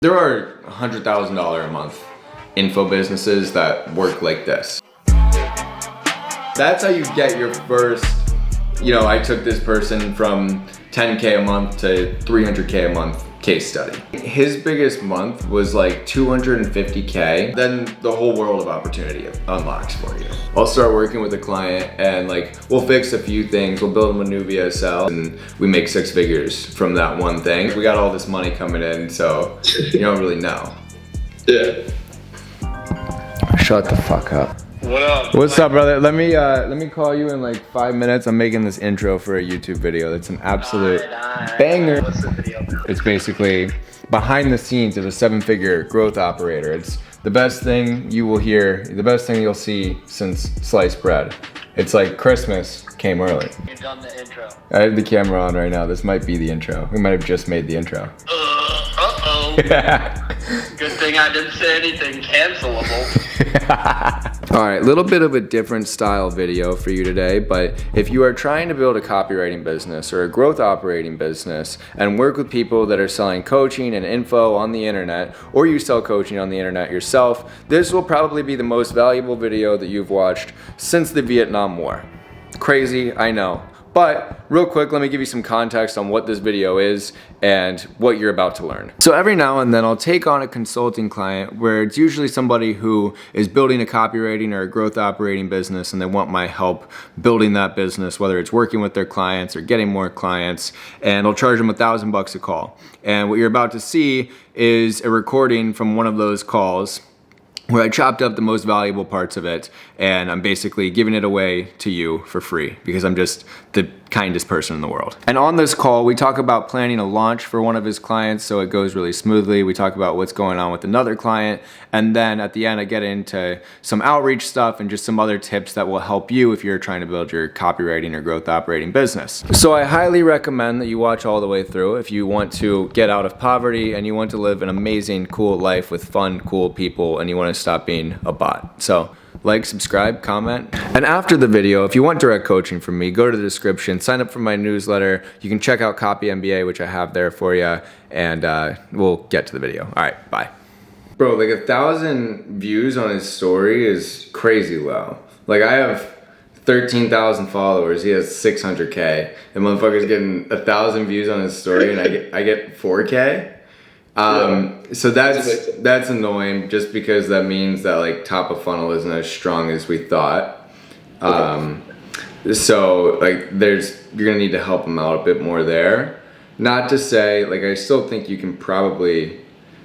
There are $100,000 a month info businesses that work like this. That's how you get your first, I took this person from 10K a month to 300K a month case study. His biggest month was like 250K. Then the whole world of opportunity unlocks for you. I'll start working with a client and we'll fix a few things. We'll build them a new VSL and we make 6 figures from that one thing. We got all this money coming in, so you don't really know. Yeah. Shut the fuck up. What up? What's up, brother? Let me call you in like 5 minutes. I'm making this intro for a YouTube video. That's an absolute banger. What's the video? It's basically behind the scenes of a 7-figure growth operator. It's the best thing you will hear, the best thing you'll see since sliced bread. It's like Christmas came early. You've done the intro. I have the camera on right now. This might be the intro. We might have just made the intro. Uh-oh. Good thing I didn't say anything cancelable. All right, a little bit of a different style video for you today, but if you are trying to build a copywriting business or a growth operating business and work with people that are selling coaching and info on the internet, or you sell coaching on the internet yourself, this will probably be the most valuable video that you've watched since the Vietnam War. Crazy, I know. But real quick, let me give you some context on what this video is and what you're about to learn. So every now and then I'll take on a consulting client where it's usually somebody who is building a copywriting or a growth operating business and they want my help building that business, whether it's working with their clients or getting more clients, and I'll charge them $1,000 a call. And what you're about to see is a recording from one of those calls where I chopped up the most valuable parts of it and I'm basically giving it away to you for free because I'm just the kindest person in the world. And on this call, we talk about planning a launch for one of his clients so it goes really smoothly. We talk about what's going on with another client. And then at the end, I get into some outreach stuff and just some other tips that will help you if you're trying to build your copywriting or growth operating business. So I highly recommend that you watch all the way through if you want to get out of poverty and you want to live an amazing, cool life with fun, cool people, and you want to stop being a bot. So like, subscribe, comment. And after the video, if you want direct coaching from me, go to the description, sign up for my newsletter. You can check out Copy MBA, which I have there for you, and we'll get to the video. All right, bye. Bro, 1,000 views on his story is crazy low. I have 13,000 followers. He has 600K. The motherfucker's getting 1,000 views on his story, and I get 4K. So that's annoying just because that means that top of funnel isn't as strong as we thought. So you're gonna need to help him out a bit more there. Not to say, I still think you can probably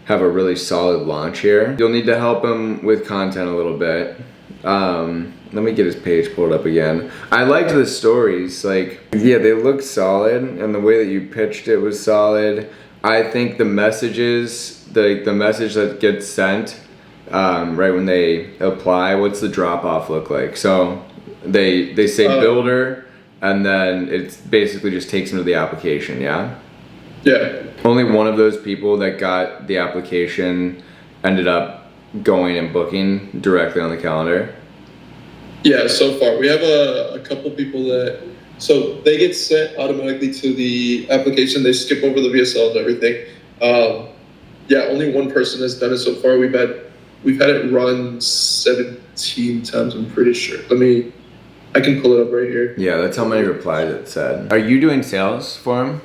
have a really solid launch here. You'll need to help him with content a little bit. Let me get his page pulled up again. I liked the stories, they look solid and the way that you pitched it was solid. I think the messages, the message that gets sent right when they apply, what's the drop off look like? So they say builder and then it basically just takes them to the application, yeah? Yeah. Only one of those people that got the application ended up going and booking directly on the calendar. Yeah, so far. We have a couple people that, so they get sent automatically to the application. They skip over the VSL and everything. Yeah, only one person has done it so far. We've had it run 17 times, I'm pretty sure. I can pull it up right here. Yeah, that's how many replies it said. Are you doing sales for him?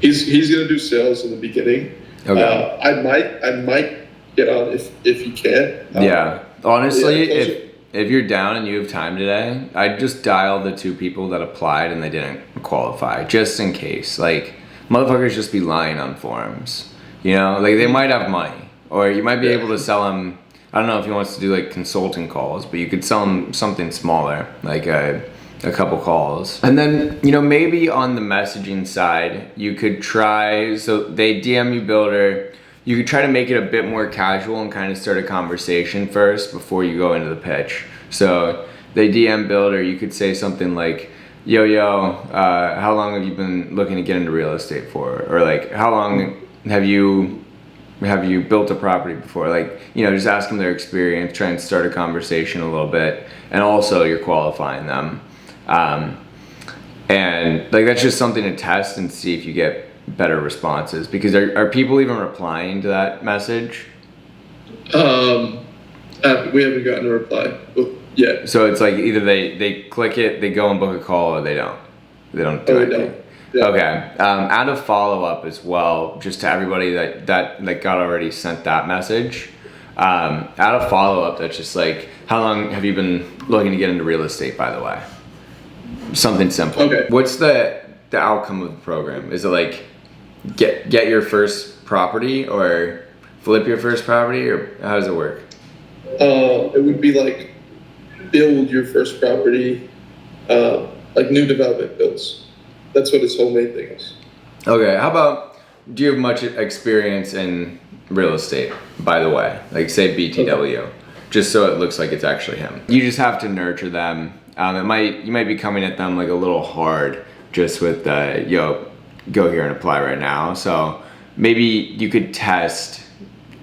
He's gonna do sales in the beginning. Okay. I might get on if you can. Yeah, honestly, if you're down and you have time today, I'd just dial the 2 people that applied and they didn't qualify, just in case. Motherfuckers just be lying on forums. They might have money, or you might be able to sell them. I don't know if he wants to do consulting calls, but you could sell them something smaller, a couple calls. And then, maybe on the messaging side, you could try, so they DM you builder, you could try to make it a bit more casual and kind of start a conversation first before you go into the pitch. So they DM builder, you could say something like, yo, how long have you been looking to get into real estate for? Or how long have you built a property before? Just ask them their experience, try and start a conversation a little bit. And also you're qualifying them. And that's just something to test and see if you get better responses? Because are people even replying to that message? We haven't gotten a reply yet. So it's like either they click it, they go and book a call, or they don't do anything. Yeah. Okay. Add a follow-up as well, just to everybody that got already sent that message. Add a follow-up that's just like, how long have you been looking to get into real estate, by the way? Something simple. Okay. What's the outcome of the program? Is it like get your first property or flip your first property, or how does it work? It would be like build your first property, like new development builds. That's what his whole main thing is. Okay, how about, do you have much experience in real estate, by the way? Like say BTW, okay. Just so it looks like it's actually him. You just have to nurture them. You might be coming at them like a little hard just with yo, go here and apply right now. So maybe you could test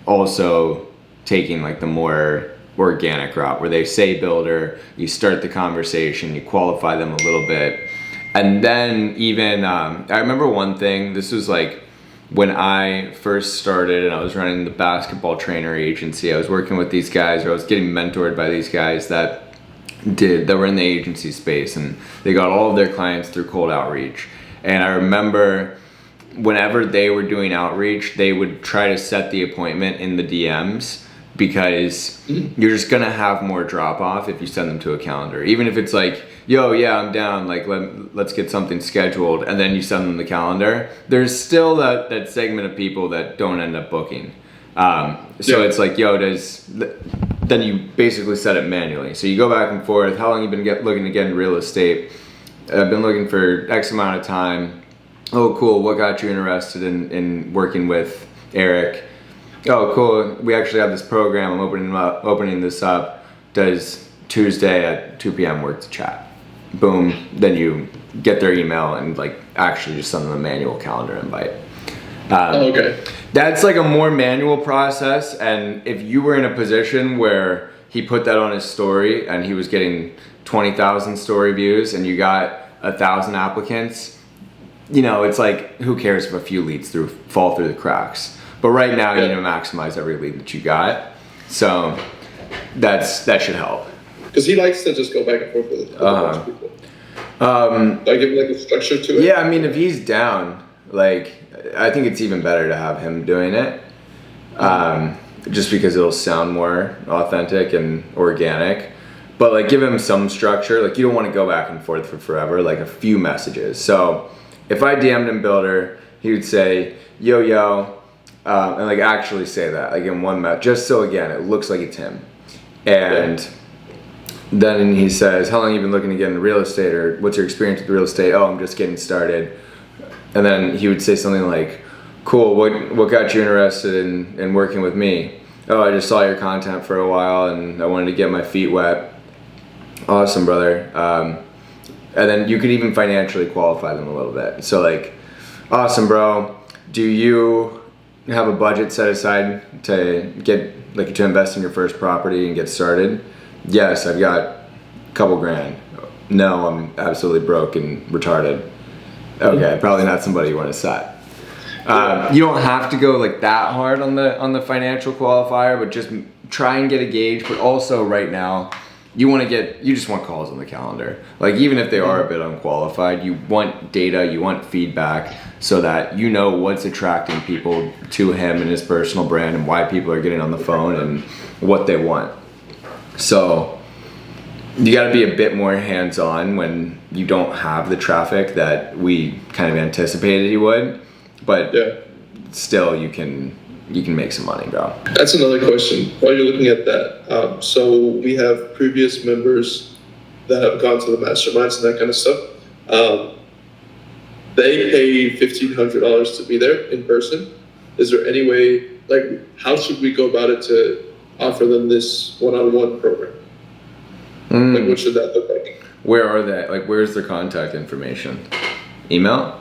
also taking like the more organic route where they say builder, you start the conversation, you qualify them a little bit. And then even, I remember one thing, this was like when I first started and I was running the basketball trainer agency. I was working with these guys, or I was getting mentored by these guys that were in the agency space, and they got all of their clients through cold outreach. And I remember whenever they were doing outreach, they would try to set the appointment in the DMs, because you're just gonna have more drop off if you send them to a calendar. Even if it's like, yo, yeah, I'm down, like let's get something scheduled, and then you send them the calendar, there's still that segment of people that don't end up booking. So it's like, yo, then you basically set it manually. So you go back and forth, how long you been looking to get in real estate? I've been looking for X amount of time. Oh, cool, what got you interested in working with Eric? Oh, cool, we actually have this program, I'm opening this up. Does Tuesday at 2 p.m. work to chat? Boom, then you get their email and like actually just send them a manual calendar invite. Okay. That's like a more manual process, and if you were in a position where he put that on his story and he was getting 20,000 story views and you got 1,000 applicants, it's like, who cares if a few leads fall through the cracks? But right now, you need to maximize every lead that you got. So that should help. Because he likes to just go back and forth with a bunch of people. I give him like a structure to it. Yeah, I mean, if he's down, like, I think it's even better to have him doing it. Just because it'll sound more authentic and organic. But like, give him some structure. Like, you don't want to go back and forth for forever. Like a few messages. So if I DM'd him Builder, he would say, yo. And like actually say that like in one just so again it looks like it's him. And then he says, how long have you been looking to get into real estate, or what's your experience with real estate? Oh, I'm just getting started. And then he would say something like, cool, what got you interested in working with me? Oh, I just saw your content for a while and I wanted to get my feet wet. Awesome, brother. And then you could even financially qualify them a little bit. So like, awesome, bro, do you have a budget set aside to invest in your first property and get started? Yes, I've got a couple grand. No, I'm absolutely broke and retarded. Okay, probably not somebody you want to set. You don't have to go like that hard on the financial qualifier, but just try and get a gauge. But also right now, you just want calls on the calendar. Like even if they are a bit unqualified, you want data, you want feedback, so that you know what's attracting people to him and his personal brand and why people are getting on the phone and what they want. So you got to be a bit more hands-on when you don't have the traffic that we kind of anticipated you would, but still you can make some money, bro. That's another question. While you're looking at that, so we have previous members that have gone to the masterminds and that kind of stuff. They pay $1,500 to be there in person. Is there any way, like, how should we go about it to offer them this one-on-one program? Like, what should that look like? Where are they? Like, where's their contact information? Email?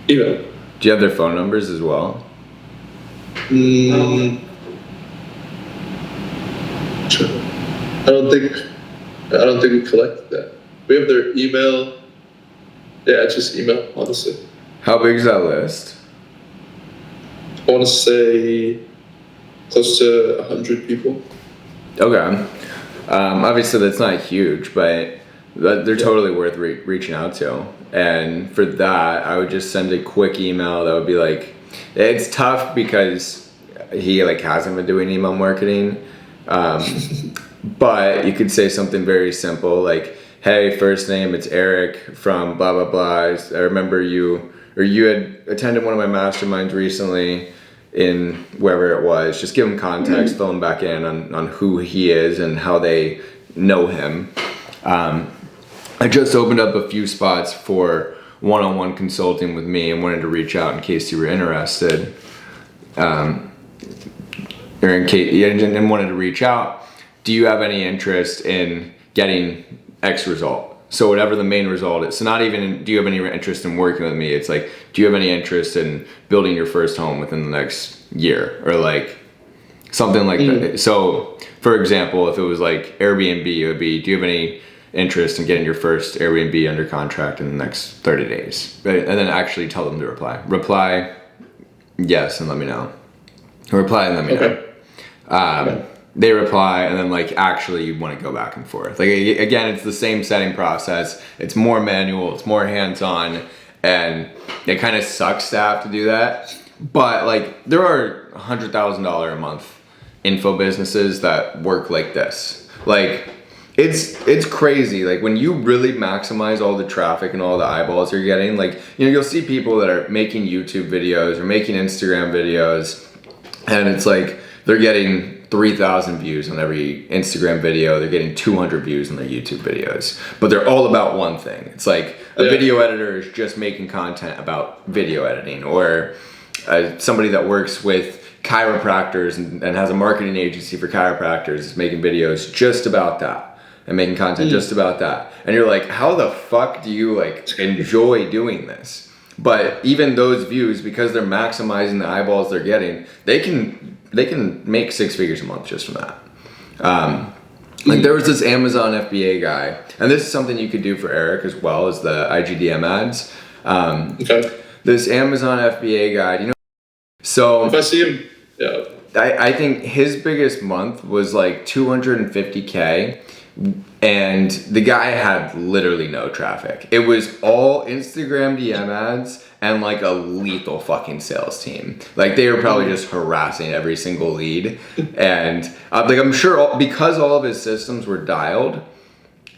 Email. Do you have their phone numbers as well? I don't think we collected that. We have their email. Yeah, it's just email, honestly. How big is that list? I want to say close to 100 people. Okay. Obviously, that's not huge, but they're totally worth reaching out to. And for that, I would just send a quick email that would be like, it's tough because he like hasn't been doing email marketing. But you could say something very simple like, hey, first name, it's Eric from blah, blah, blah. I remember you, or you had attended one of my masterminds recently in wherever it was. Just give him context, fill him back in on who he is and how they know him. I just opened up a few spots for one-on-one consulting with me and wanted to reach out in case you were interested. Or in case and wanted to reach out. Do you have any interest in getting X result? So whatever the main result is. So not even do you have any interest in working with me? It's like, do you have any interest in building your first home within the next year? Or like something like that. So for example, if it was like Airbnb, it would be, do you have any interest in getting your first Airbnb under contract in the next 30 days? Right? And then actually tell them to reply yes and let me know. Reply and let me know. They reply and then like actually you want to go back and forth. Like again, it's the same setting process. It's more manual, it's more hands-on, and it kind of sucks to have to do that. But like there are $100,000 a month info businesses that work like this. Like it's crazy. Like when you really maximize all the traffic and all the eyeballs you're getting, like, you know, you'll see people that are making YouTube videos or making Instagram videos, and it's like they're getting 3,000 views on every Instagram video. They're getting 200 views on their YouTube videos, but they're all about one thing. It's like a video editor is just making content about video editing, or somebody that works with chiropractors and has a marketing agency for chiropractors is making videos just about that and making content just about that. And you're like, how the fuck do you like enjoy doing this? But even those views, because they're maximizing the eyeballs they're getting, they can make 6 figures a month just from that. Like there was this Amazon FBA guy, and this is something you could do for Eric as well as the IGDM ads. This Amazon FBA guy, you know, so if I see him, yeah, I think his biggest month was like 250K, and the guy had literally no traffic. It was all Instagram DM ads and like a lethal fucking sales team. Like they were probably just harassing every single lead. And like I'm sure because all of his systems were dialed,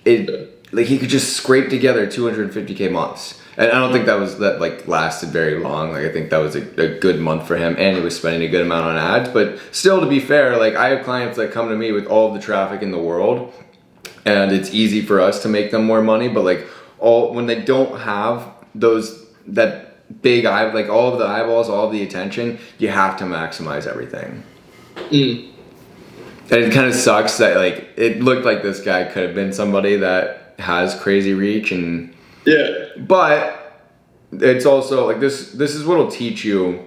like he could just scrape together 250K months. And I don't think that like lasted very long. Like I think that was a good month for him, and he was spending a good amount on ads. But still, to be fair, like I have clients that come to me with all of the traffic in the world, and it's easy for us to make them more money. But like when they don't have that big eye, like all of the eyeballs, all of the attention, you have to maximize everything. And it kind of sucks that like it looked like this guy could have been somebody that has crazy reach, and but it's also like this is what'll teach you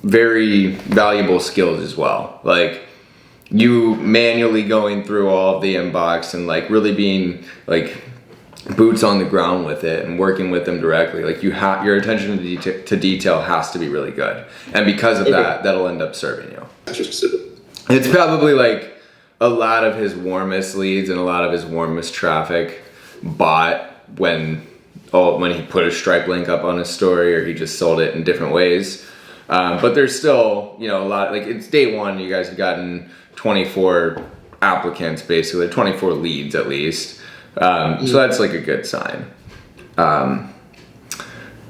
very valuable skills as well. Like you manually going through all of the inbox and like really being like boots on the ground with it and working with them directly. Like your attention to detail has to be really good, and because of that, that'll end up serving you. It's probably like a lot of his warmest leads and a lot of his warmest traffic bought when he put a Stripe link up on his story, or he just sold it in different ways. But there's still, you know, a lot, like it's day one, you guys have gotten 24 applicants, basically 24 leads at least. So that's like a good sign.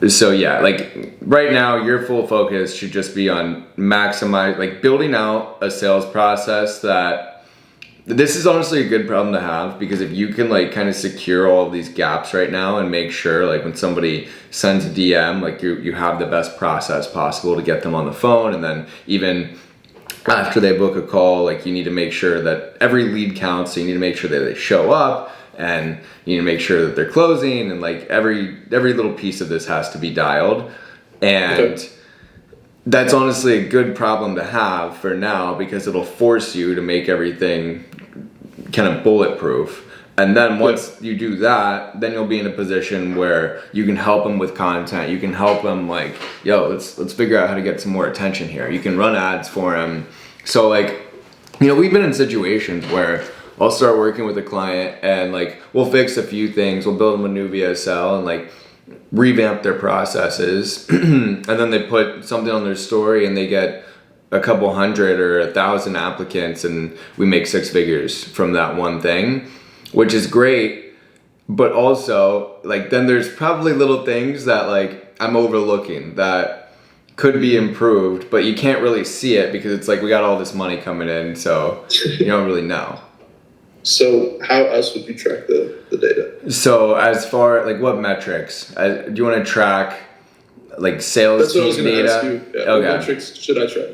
So yeah, like right now your full focus should just be on building out a sales process this is honestly a good problem to have, because if you can like kind of secure all of these gaps right now and make sure like when somebody sends a DM, like you have the best process possible to get them on the phone, and then even after they book a call, like you need to make sure that every lead counts, so you need to make sure that they show up, and you need to make sure that they're closing, and like every little piece of this has to be dialed. And that's honestly a good problem to have for now, because it'll force you to make everything kind of bulletproof. And then once you do that, then you'll be in a position where you can help them with content. You can help them like, yo, let's figure out how to get some more attention here. You can run ads for them. So like, you know, we've been in situations where I'll start working with a client and like we'll fix a few things. We'll build them a new VSL and like revamp their processes. And then they put something on their story and they get a couple hundred or 1,000 applicants and we make 6 figures from that one thing, which is great. But also like then there's probably little things that like I'm overlooking that could be improved, but you can't really see it because it's like we got all this money coming in, so you don't really know. So how else would you track the data? So as far like what metrics? Do you want to track like sales That's what I was going to data? ask you. Yeah, Okay. What metrics should I track?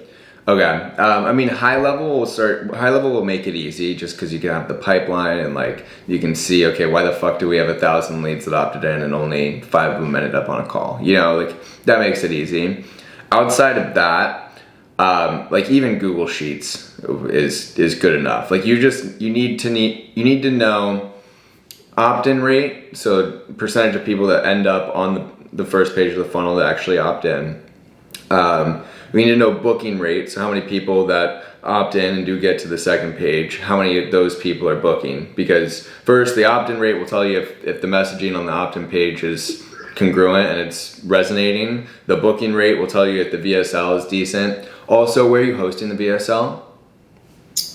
Okay. I mean, high level will make it easy just because you can have the pipeline and like you can see, okay, why the fuck do we have 1,000 leads that opted in and only 5 of them ended up on a call? You know, like that makes it easy. Outside of that, like even Google Sheets is good enough. Like you need to know opt-in rate, so percentage of people that end up on the first page of the funnel that actually opt in. We need to know booking rate, so how many people that opt in and do get to the second page, how many of those people are booking. Because first, the opt-in rate will tell you if the messaging on the opt-in page is congruent and it's resonating. The booking rate will tell you if the VSL is decent. Also, where are you hosting the VSL?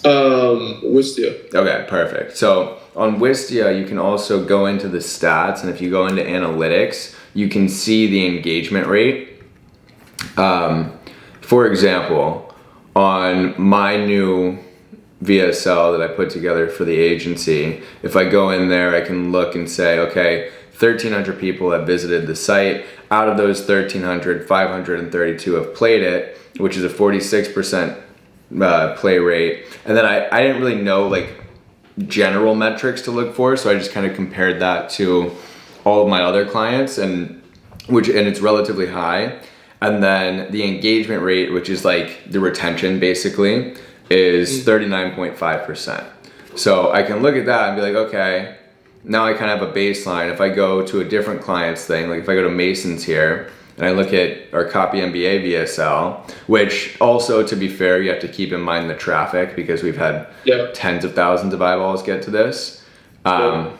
Wistia. Okay, perfect. So on Wistia, you can also go into the stats, and if you go into analytics, you can see the engagement rate. For example, on my new VSL that I put together for the agency, if I go in there, I can look and say, okay, 1,300 people have visited the site. Out of those 1,300, 532 have played it, which is a 46% play rate. And then I didn't really know like general metrics to look for, so I just kind of compared that to all of my other clients, and it's relatively high. And then the engagement rate, which is like the retention basically, is 39.5%. So I can look at that and be like, okay, now I kind of have a baseline. If I go to a different client's thing, like if I go to Mason's here and I look at our Copy MBA VSL, which also, to be fair, you have to keep in mind the traffic because we've had tens of thousands of eyeballs get to this. But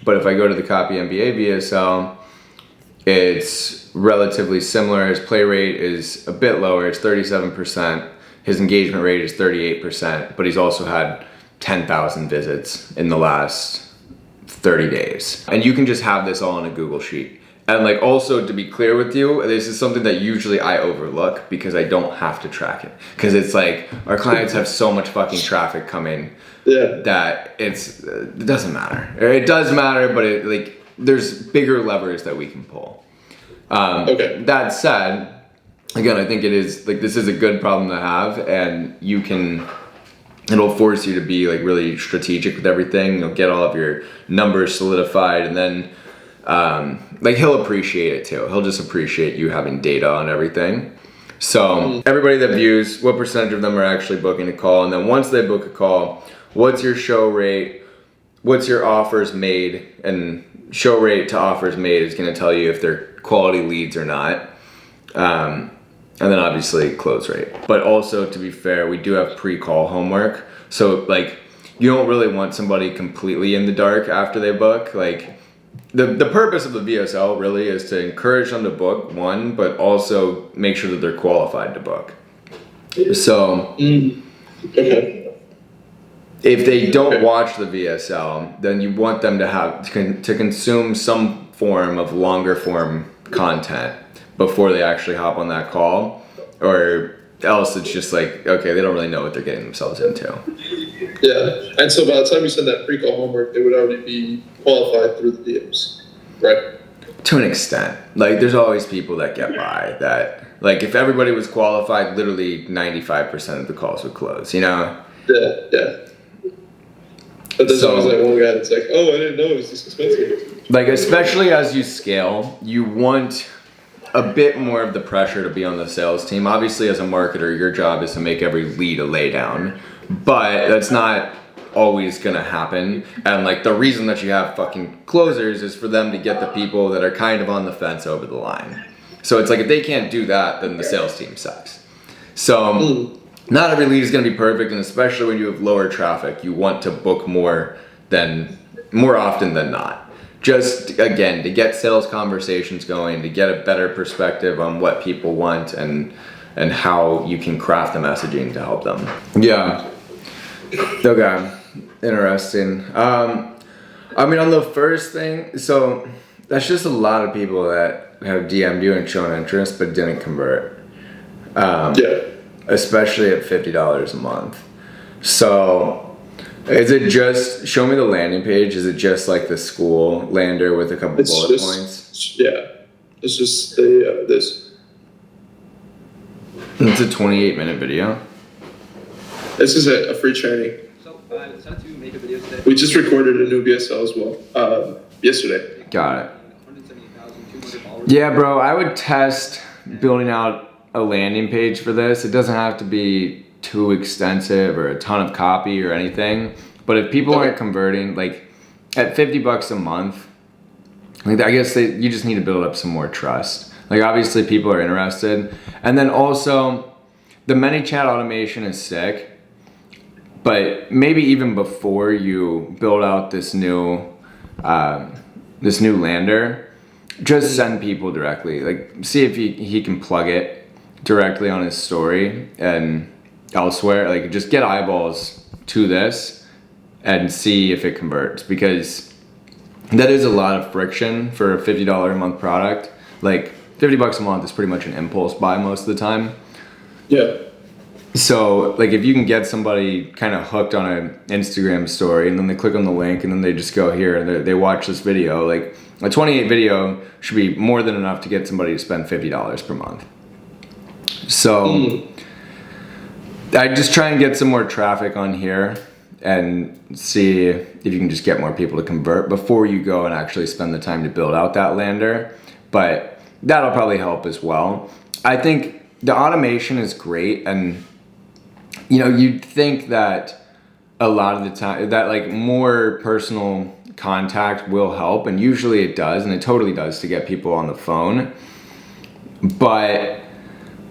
if I go to the Copy MBA VSL, it's relatively similar. His play rate is a bit lower, it's 37%. His engagement rate is 38%, but he's also had 10,000 visits in the last 30 days. And you can just have this all in a Google Sheet. And like also to be clear with you, this is something that usually I overlook because I don't have to track it. Because it's like our clients have so much fucking traffic coming that it doesn't matter. It does matter, but it like there's bigger levers that we can pull. That said, again, I think it is like this is a good problem to have, and it'll force you to be like really strategic with everything. You'll get all of your numbers solidified, and then like he'll appreciate it too. He'll just appreciate you having data on everything. So everybody that views, what percentage of them are actually booking a call, and then once they book a call, what's your show rate? What's your offers made? And show rate to offers made is going to tell you if they're quality leads or not. And then obviously close rate. But also, to be fair, we do have pre-call homework. So like you don't really want somebody completely in the dark after they book. Like the purpose of the VSL really is to encourage them to book, one, but also make sure that they're qualified to book. So if they don't watch the VSL, then you want them to consume some form of longer form content before they actually hop on that call, or else it's just like, okay, they don't really know what they're getting themselves into. Yeah, and so by the time you send that pre-call homework, they would already be qualified through the DMs, right? To an extent. Like there's always people that get by that, like if everybody was qualified, literally 95% of the calls would close, you know? Yeah. But there's always that one guy that's like, oh, I didn't know it was this expensive. Like, especially as you scale, you want a bit more of the pressure to be on the sales team. Obviously, as a marketer, your job is to make every lead a laydown. But that's not always gonna happen. And like the reason that you have fucking closers is for them to get the people that are kind of on the fence over the line. So it's like if they can't do that, then the sales team sucks. So not every lead is gonna be perfect, and especially when you have lower traffic, you want to book more often than not. Just again, to get sales conversations going, to get a better perspective on what people want and how you can craft the messaging to help them. Yeah. Okay. Interesting. I mean, on the first thing, so that's just a lot of people that have DM'd you and shown interest but didn't convert. Especially at $50 a month. So is it just, show me the landing page, is it just like the school lander with a couple bullet points? Yeah. It's just this. It's a 28-minute video. This is a free training. So I decided to make a video today. We just recorded a new VSL as well yesterday. Got it. 178,200 followers. Yeah, bro, I would test building out a landing page for this. It doesn't have to be too extensive or a ton of copy or anything. But if people aren't converting, like at $50 a month, like I guess you just need to build up some more trust. Like obviously people are interested. And then also the ManyChat automation is sick, but maybe even before you build out this new lander, just send people directly. Like see if he can plug it directly on his story and elsewhere. Like just get eyeballs to this and see if it converts, because that is a lot of friction for a $50 a month product. Like $50 a month is pretty much an impulse buy most of the time. Yeah. So like if you can get somebody kind of hooked on an Instagram story and then they click on the link and then they just go here and they watch this video, like a 28 video should be more than enough to get somebody to spend $50 per month. So I just try and get some more traffic on here and see if you can just get more people to convert before you go and actually spend the time to build out that lander. But that'll probably help as well. I think the automation is great, and you know, you'd think that a lot of the time that like more personal contact will help, and usually it does, and it totally does to get people on the phone. But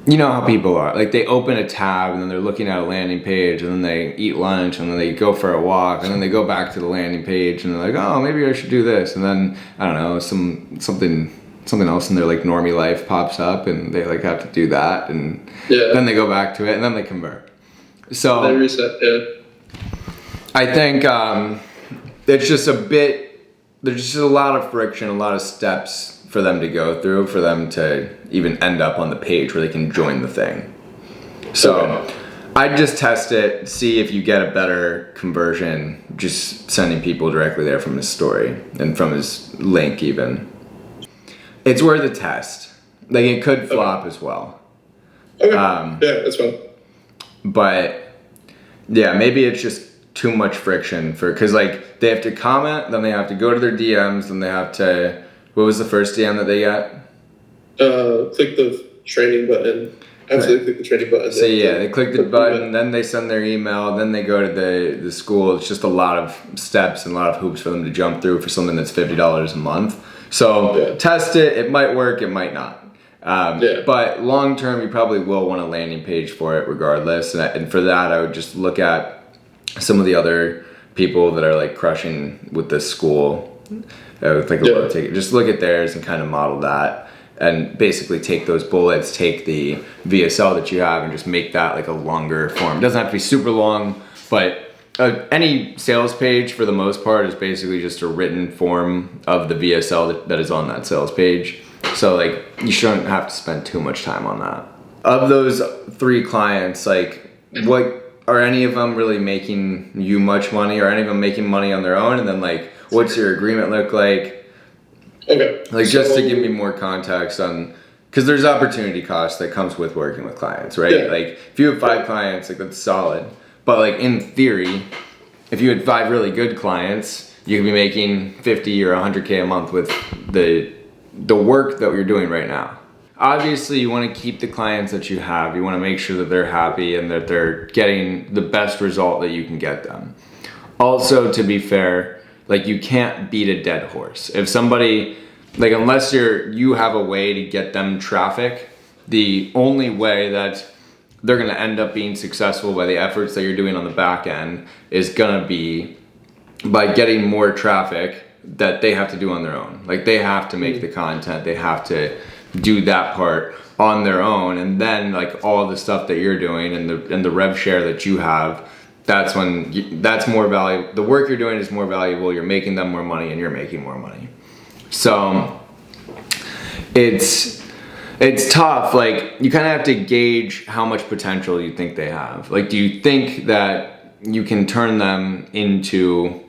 you know how people are, like they open a tab and then they're looking at a landing page and then they eat lunch and then they go for a walk and then they go back to the landing page and they're like, oh, maybe I should do this, and then I don't know, something else in their like normie life pops up and they like have to do that, and then they go back to it and then they convert. So They reset, I think it's just there's just a lot of friction, a lot of steps for them to go through for them to even end up on the page where they can join the thing. So I'd just test it, see if you get a better conversion just sending people directly there from his story and from his link even. It's worth a test. Like it could flop as well. Okay. Yeah, that's fine. But yeah, maybe it's just too much friction because like they have to comment, then they have to go to their DMs, then they have to, what was the first DM that they got? Click the training button. Absolutely, click the training button. So yeah, they click the button, then they send their email, then they go to the school. It's just a lot of steps and a lot of hoops for them to jump through for something that's $50 a month. So test it. It might work, it might not. But long term, you probably will want a landing page for it regardless. And for that, I would just look at some of the other people that are like crushing with this school. I would think just look at theirs and kind of model that. And basically take those bullets, take the VSL that you have and just make that like a longer form. It doesn't have to be super long, but any sales page for the most part is basically just a written form of the VSL that is on that sales page. So like you shouldn't have to spend too much time on that. Of those 3 clients, like what are any of them really making you much money, or any of them making money on their own? And then like what's your agreement look like? Okay. Like just to give me more context on, because there's opportunity cost that comes with working with clients, right? Yeah. Like if you have 5 clients, like that's solid. But like in theory, if you had 5 really good clients, you could be making 50 or 100K a month with the work that you're doing right now. Obviously you want to keep the clients that you have. You want to make sure that they're happy and that they're getting the best result that you can get them. also, to be fair, like you can't beat a dead horse. If somebody, like unless you have a way to get them traffic, the only way that they're gonna end up being successful by the efforts that you're doing on the back end is gonna be by getting more traffic that they have to do on their own. Like they have to make the content, they have to do that part on their own, and then like all the stuff that you're doing and the rev share that you have, that's when that's more valuable. The work you're doing is more valuable, you're making them more money and you're making more money. So it's tough. Like you kind of have to gauge how much potential you think they have. Like do you think that you can turn them into,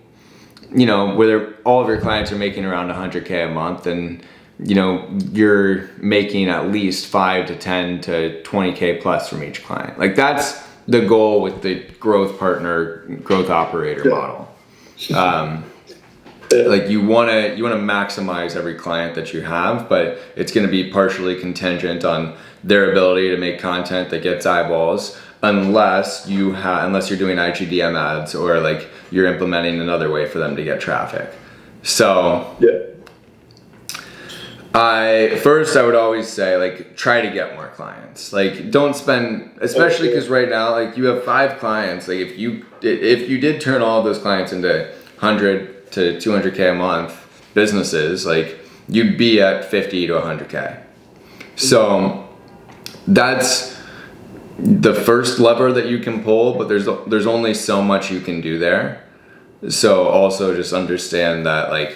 you know, where all of your clients are making around 100K a month, and you know you're making at least 5 to 10 to 20K plus from each client. Like that's the goal with the growth partner, growth operator model. Like you want to maximize every client that you have, but it's going to be partially contingent on their ability to make content that gets eyeballs, unless you're doing IGDM ads or like you're implementing another way for them to get traffic. So I would always say like try to get more clients. Like don't spend, especially because right now like you have 5 clients. Like if you did turn all of those clients into 100 to 200K a month businesses, like you'd be at 50 to 100K. So that's the first lever that you can pull, but there's only so much you can do there. So also just understand that like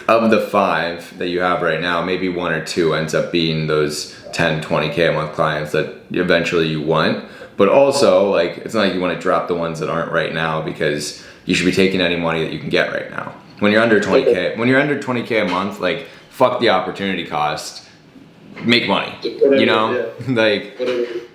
of the 5 that you have right now, maybe 1 or 2 ends up being those 10, 20K a month clients that eventually you want. But also like it's not like you want to drop the ones that aren't right now, because you should be taking any money that you can get right now. When you're under 20K a month, like fuck the opportunity cost, make money. You know, like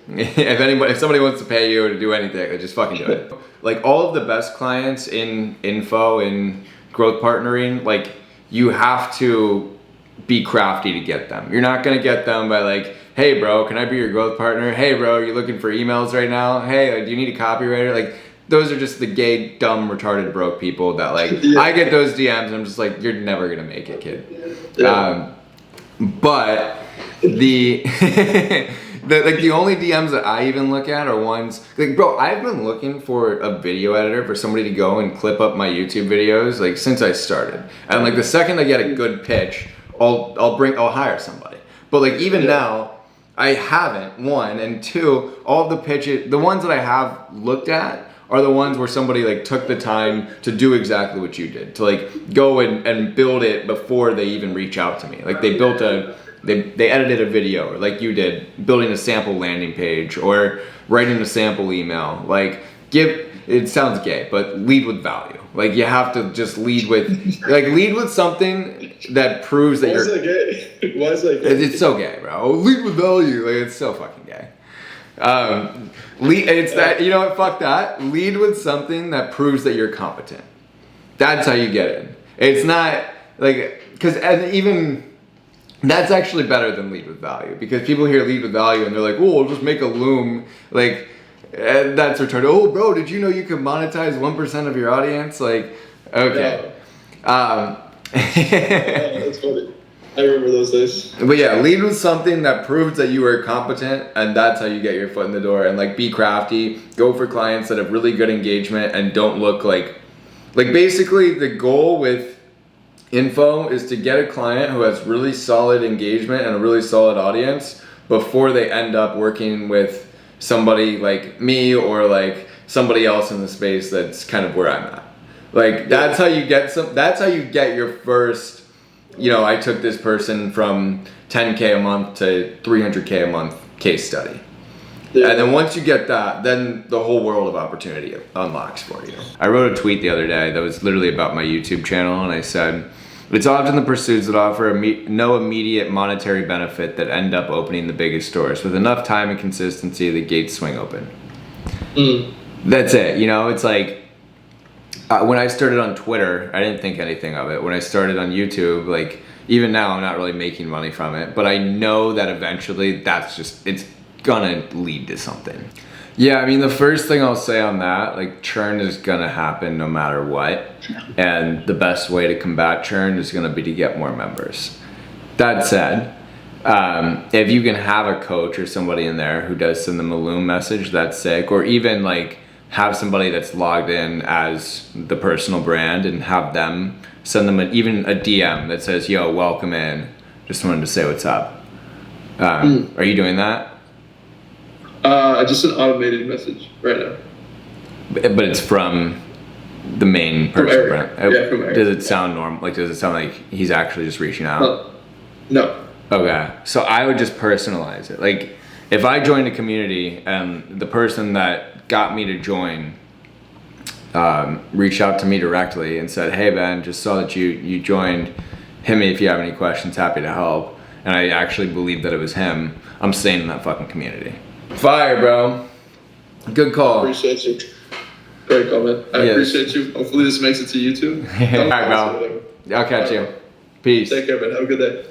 if somebody wants to pay you to do anything, just fucking do it. Like all of the best clients in info and growth partnering, like you have to be crafty to get them. You're not gonna get them by like, hey bro, can I be your growth partner? Hey bro, you looking for emails right now? Hey, do you need a copywriter? Like those are just the gay, dumb, retarded, broke people that like, I get those DMs and I'm just like, you're never gonna make it, kid. But the only DMs that I even look at are ones, like bro, I've been looking for a video editor for somebody to go and clip up my YouTube videos like since I started. And like the second I get a good pitch, I'll hire somebody. But like even now, I haven't, 1, and 2, all of the pitches, the ones that I have looked at are the ones where somebody like took the time to do exactly what you did, to like go and build it before they even reach out to me. Like they built they edited a video, or like you did, building a sample landing page or writing a sample email. Like it sounds gay, but lead with value. Like you have to just lead with something that proves that Why is that gay? Why is that gay? It's so gay, bro. Lead with value. Like it's so fucking gay. That, you know what, fuck that. Lead with something that proves that you're competent. That's how you get in. It's not like, that's actually better than lead with value, because people hear lead with value and they're like, oh, we'll just make a loom. Like, that's retarded. Oh, bro, did you know you could monetize 1% of your audience? Like, okay. That's funny. I remember those days. But yeah, lead with something that proves that you are competent, and that's how you get your foot in the door. And like, be crafty. Go for clients that have really good engagement and don't look like basically the goal with info is to get a client who has really solid engagement and a really solid audience before they end up working with somebody like me or like somebody else in the space that's kind of where I'm at. Like that's how you get your first, you know, I took this person from 10K a month to 300K a month case study. Yeah. And then once you get that, then the whole world of opportunity unlocks for you. I wrote a tweet the other day that was literally about my YouTube channel, and I said, it's often the pursuits that offer no immediate monetary benefit that end up opening the biggest doors. With enough time and consistency, the gates swing open. That's it. You know, it's like, when I started on Twitter, I didn't think anything of it. When I started on YouTube, like even now I'm not really making money from it, but I know that eventually it's gonna lead to something. Yeah, I mean, the first thing I'll say on that, like, churn is gonna happen no matter what. And the best way to combat churn is gonna be to get more members. That said, if you can have a coach or somebody in there who does send them a Loom message, that's sick. Or even like have somebody that's logged in as the personal brand and have them send them even a DM that says, yo, welcome in. Just wanted to say what's up. Are you doing that? Just an automated message right now. But it's from the main personal brand. Yeah, from Eric. Does it sound normal? Like, does it sound like he's actually just reaching out? No. Okay, so I would just personalize it. Like, if I joined a community and the person that got me to join reached out to me directly and said, hey Ben, just saw that you joined, hit me if you have any questions, happy to help, and I actually believe that it was him, I'm staying in that fucking community. Fire, bro. Good call. Appreciate you. Great comment. I appreciate you. Hopefully this makes it to YouTube. All right, bro. I'll catch you. Peace. Take care, man. Have a good day.